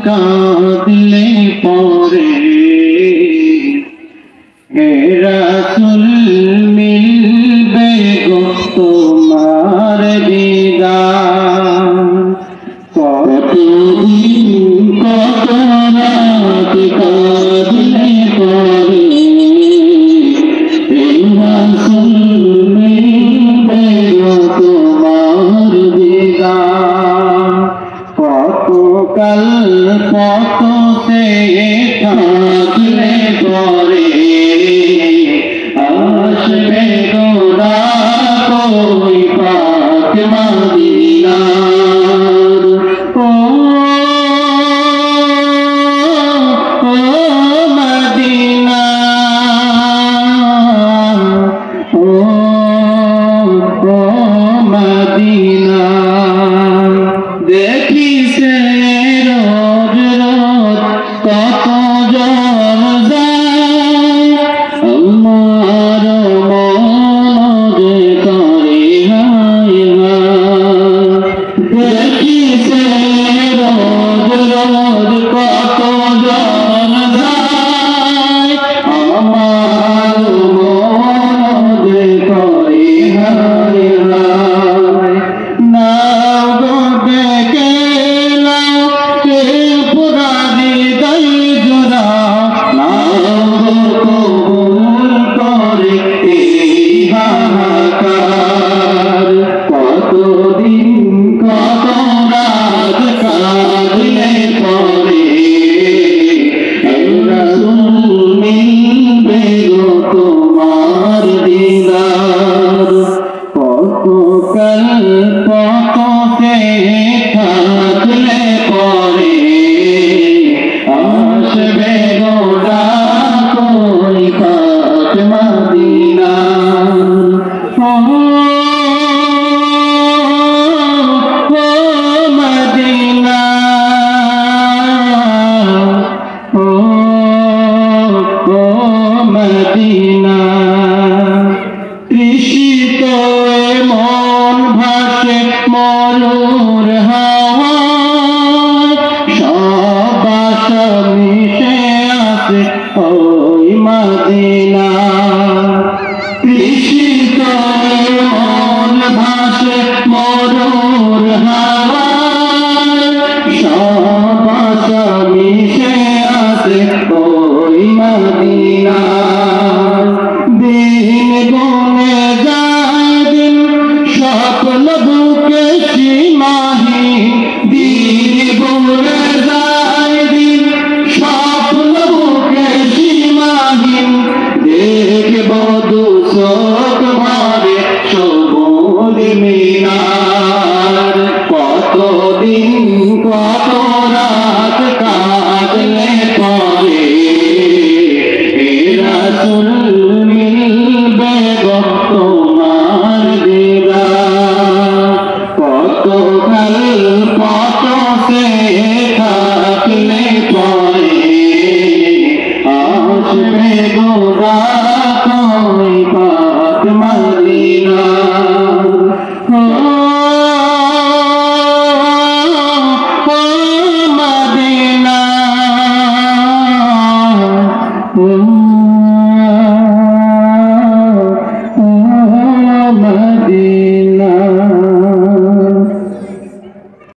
কাঁদলে পরে হে রাসূল মিলবে গো তোমার দিদার। কতদিন কত রাত কাঁদলে পরে হে রাসূল মিলবে গো তোমার দিদার। কতকাল কত সে থাকলে পরে আসবে গোরা কই পাক মদিনার। ও মদিনা, ও মদিনা, দেখি সে রোজ রোজ কত জন যায়, আমার মন যে করে হায় হায়। দেখি সে রোজ রোজ কত জন যায়, আমার মন যে করে হায় হায়। নাও গো ডেকে নাও কে পুরানি দাই জোড়া, নাও গো কবুল করে এই হাহাকার। কতদিন কত রাত কাঁদলে পরে হে রাসূল মিলবে গো তোমার দিদার। কতকাল কত সে থাকলে পরে আসবে গোরা কই পাক মদিনার। ও মদিনা, ও মদিনা, তৃষিত মন ভাসে মরুর হাওয়ায়, সব আশা মিশে আসে ওই মদিনা। তৃষিত মন ভাসে মরুর হাওয়ায়, সব আশা মিশে আসে ওই মদিনা। দিন গুনে যায় দিন স্বপ্ন বুকে সীমাহীন, দিন গুনে যায় দিন স্বপ্ন বুকে সীমাহীন। দেখব দু চোখ ভরে সবুজ মিনার। কতদিন কত রাত